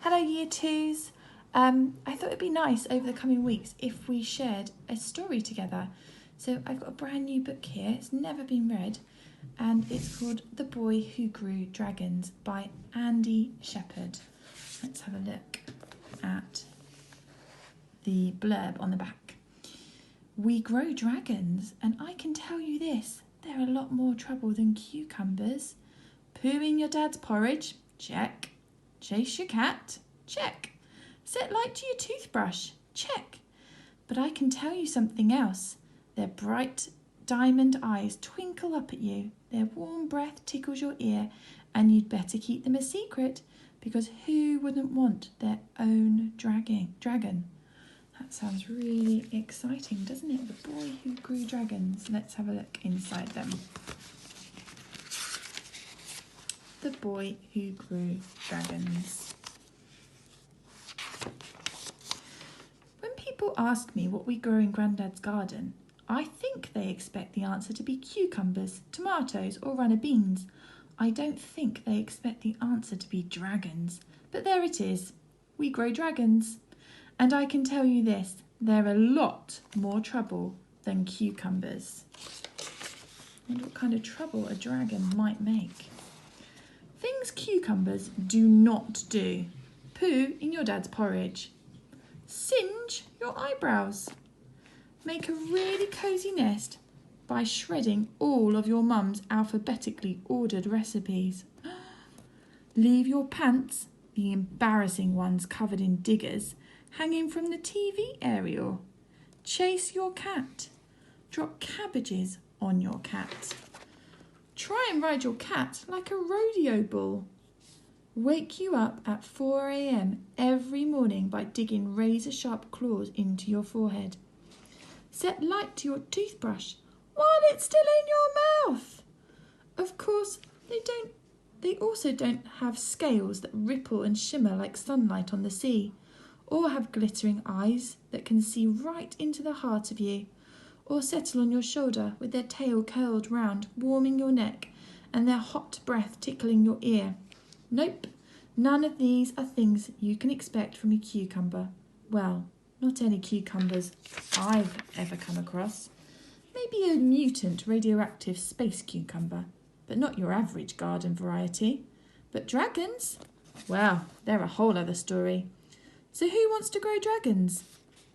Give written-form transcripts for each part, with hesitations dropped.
Hello Year 2s. I thought it'd be nice over the coming weeks if we shared a story together. So I've got a brand new book here, it's never been read, and it's called The Boy Who Grew Dragons by Andy Shepherd. Let's have a look at the blurb on the back. We grow dragons, and I can tell you this, they're a lot more trouble than cucumbers. Poo in your dad's porridge? Check. Chase your cat? Check. Set light to your toothbrush? Check. But I can tell you something else. Their bright diamond eyes twinkle up at you. Their warm breath tickles your ear, and you'd better keep them a secret, because who wouldn't want their own dragon? That sounds really exciting, doesn't it? The Boy Who Grew Dragons. Let's have a look inside them. The Boy Who Grew Dragons. When people ask me what we grow in Grandad's garden, I think they expect the answer to be cucumbers, tomatoes or runner beans. I don't think they expect the answer to be dragons. But there it is. We grow dragons. And I can tell you this, they're a lot more trouble than cucumbers. I wonder what kind of trouble a dragon might make. Things cucumbers do not do. Poo in your dad's porridge. Singe your eyebrows. Make a really cosy nest by shredding all of your mum's alphabetically ordered recipes. Leave your pants, the embarrassing ones covered in diggers, hanging from the TV aerial. Chase your cat. Drop cabbages on your cat. Try and ride your cat like a rodeo bull. Wake you up at 4 a.m. every morning by digging razor-sharp claws into your forehead. Set light to your toothbrush while it's still in your mouth. Of course, they also don't have scales that ripple and shimmer like sunlight on the sea, or have glittering eyes that can see right into the heart of you, or settle on your shoulder with their tail curled round, warming your neck, and their hot breath tickling your ear. Nope, none of these are things you can expect from a cucumber. Well, not any cucumbers I've ever come across. Maybe a mutant radioactive space cucumber, but not your average garden variety. But dragons? Well, they're a whole other story. So who wants to grow dragons?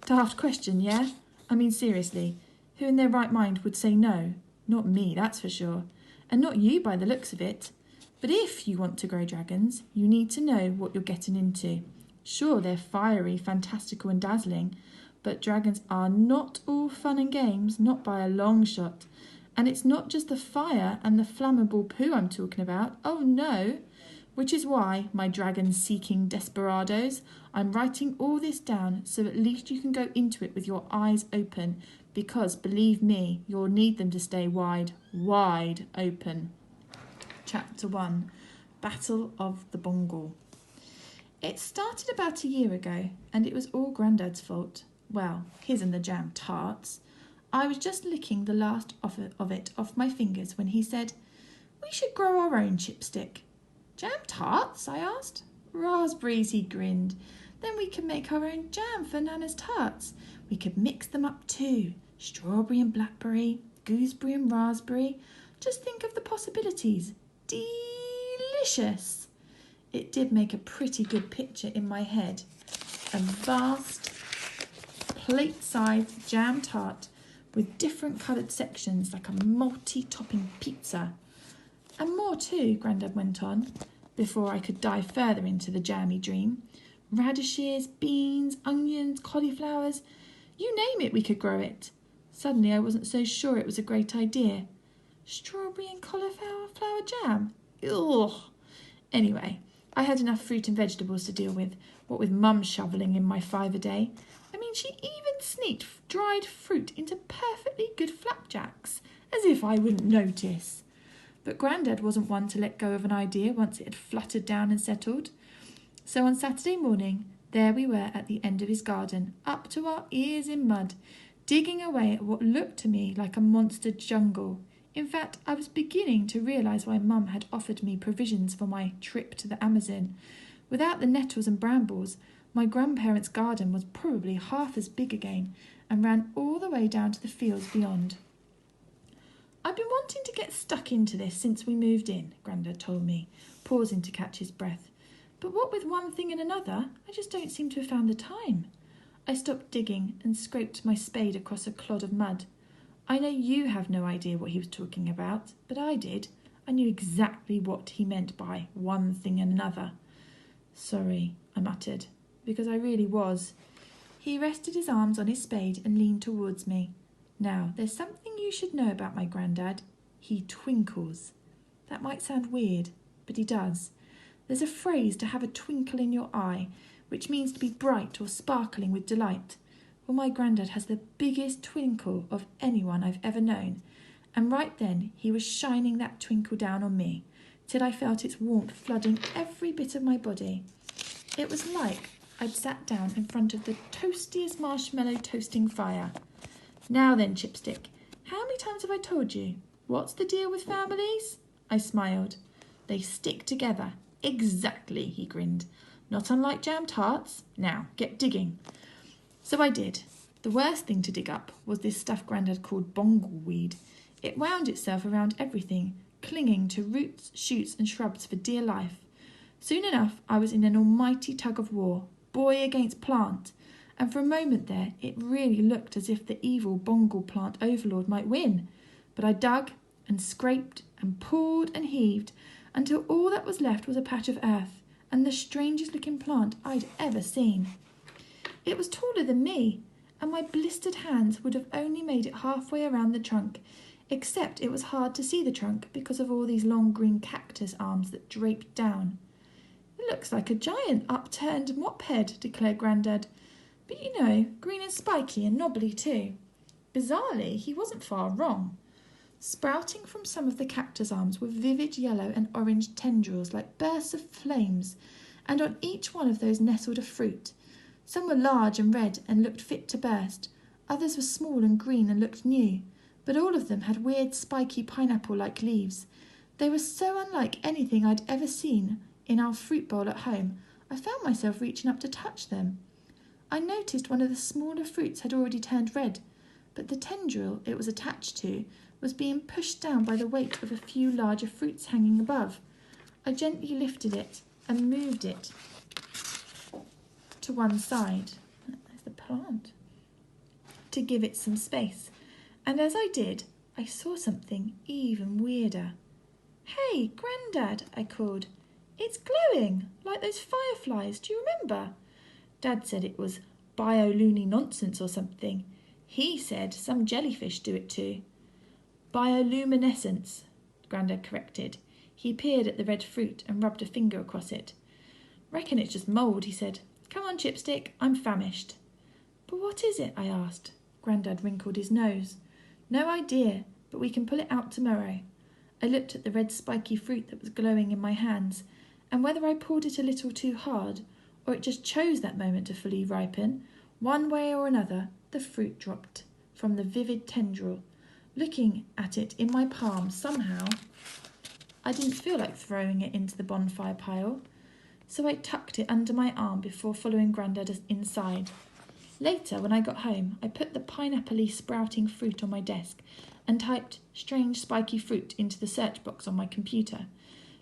Daft question, yeah? I mean, seriously, who in their right mind would say no? Not me, that's for sure. And not you by the looks of it. But if you want to grow dragons, you need to know what you're getting into. Sure, they're fiery, fantastical and dazzling, but dragons are not all fun and games, not by a long shot. And it's not just the fire and the flammable poo I'm talking about. Oh no! Which is why, my dragon-seeking desperados, I'm writing all this down so at least you can go into it with your eyes open, because, believe me, you'll need them to stay wide, wide open. Chapter 1, Battle of the Bongal. It started about a year ago, and it was all Grandad's fault. Well, his and the jam tarts. I was just licking the last of it off my fingers when he said, "We should grow our own chipstick." "Jam tarts?" I asked. "Raspberries," he grinned. "Then we could make our own jam for Nana's tarts. We could mix them up too. Strawberry and blackberry, gooseberry and raspberry. Just think of the possibilities. Delicious." It did make a pretty good picture in my head. A vast, plate-sized jam tart with different coloured sections like a multi-topping pizza. "And more too," Grandad went on, before I could dive further into the jammy dream. "Radishes, beans, onions, cauliflowers, you name it, we could grow it." Suddenly I wasn't so sure it was a great idea. Strawberry and cauliflower jam? Ugh. Anyway, I had enough fruit and vegetables to deal with, what with Mum shoveling in my 5 a day. I mean, she even sneaked dried fruit into perfectly good flapjacks, as if I wouldn't notice. But Grandad wasn't one to let go of an idea once it had fluttered down and settled. So on Saturday morning, there we were at the end of his garden, up to our ears in mud, digging away at what looked to me like a monster jungle. In fact, I was beginning to realise why Mum had offered me provisions for my trip to the Amazon, Without the nettles and brambles, my grandparents' garden was probably half as big again and ran all the way down to the fields beyond. "I've been wanting to get stuck into this since we moved in," Grandad told me, pausing to catch his breath. "But what with one thing and another, I just don't seem to have found the time." I stopped digging and scraped my spade across a clod of mud. I know you have no idea what he was talking about, but I did. I knew exactly what he meant by one thing and another. "Sorry," I muttered, because I really was. He rested his arms on his spade and leaned towards me. "Now, there's something you should know about my granddad. He twinkles." That might sound weird, but he does. There's a phrase to have a twinkle in your eye, which means to be bright or sparkling with delight. Well, my granddad has the biggest twinkle of anyone I've ever known, and right then he was shining that twinkle down on me, till I felt its warmth flooding every bit of my body. It was like I'd sat down in front of the toastiest marshmallow toasting fire. "Now then, Chipstick, how many times have I told you? What's the deal with families?" I smiled. "They stick together." "Exactly," he grinned. "Not unlike jam tarts. Now, get digging." So I did. The worst thing to dig up was this stuff Grandad called bongleweed. It wound itself around everything, clinging to roots, shoots and shrubs for dear life. Soon enough, I was in an almighty tug of war, boy against plant, and for a moment there it really looked as if the evil bongle plant overlord might win. But I dug and scraped and pulled and heaved until all that was left was a patch of earth and the strangest looking plant I'd ever seen. It was taller than me, and my blistered hands would have only made it halfway around the trunk, except it was hard to see the trunk because of all these long green cactus arms that draped down. "It looks like a giant upturned mop-head," declared Grandad. "But you know, green and spiky and knobbly too." Bizarrely, he wasn't far wrong. Sprouting from some of the cactus arms were vivid yellow and orange tendrils like bursts of flames, and on each one of those nestled a fruit. Some were large and red and looked fit to burst. Others were small and green and looked new, but all of them had weird spiky pineapple-like leaves. They were so unlike anything I'd ever seen in our fruit bowl at home, I found myself reaching up to touch them. I noticed one of the smaller fruits had already turned red, but the tendril it was attached to was being pushed down by the weight of a few larger fruits hanging above. I gently lifted it and moved it to one side. There's the plant. To give it some space. And as I did, I saw something even weirder. "Hey, Grandad," I called. "It's glowing, like those fireflies, do you remember?" Dad said it was bioluminescence nonsense or something. He said some jellyfish do it too. "Bioluminescence," Grandad corrected. He peered at the red fruit and rubbed a finger across it. "Reckon it's just mould," he said. "Come on, Chipstick, I'm famished." "But what is it?" I asked. Grandad wrinkled his nose. "No idea, but we can pull it out tomorrow." I looked at the red spiky fruit that was glowing in my hands, and whether I pulled it a little too hard, or it just chose that moment to fully ripen, one way or another, the fruit dropped from the vivid tendril. Looking at it in my palm, somehow, I didn't feel like throwing it into the bonfire pile, so I tucked it under my arm before following Grandad inside. Later, when I got home, I put the pineapple-y sprouting fruit on my desk and typed "strange spiky fruit" into the search box on my computer.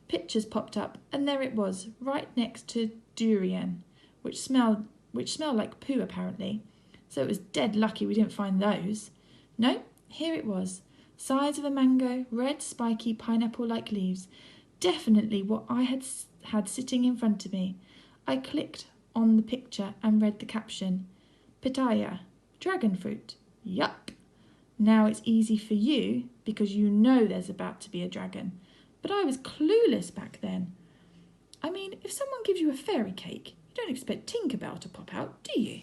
Pictures popped up, and there it was, right next to durian, which smelled like poo apparently. So it was dead lucky we didn't find those. No, here it was, size of a mango, red spiky pineapple-like leaves. Definitely what I had sitting in front of me. I clicked on the picture and read the caption. "Pitaya, dragon fruit." Yup. Now it's easy for you because you know there's about to be a dragon. But I was clueless back then. I mean, if someone gives you a fairy cake, you don't expect Tinkerbell to pop out, do you?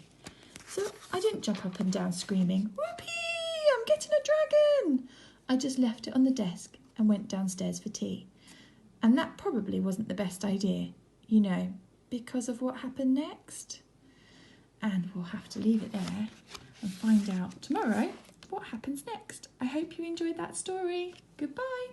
So I didn't jump up and down screaming, "Whoopee, I'm getting a dragon!" I just left it on the desk and went downstairs for tea. And that probably wasn't the best idea, you know, because of what happened next. And we'll have to leave it there and find out tomorrow what happens next. I hope you enjoyed that story. Goodbye.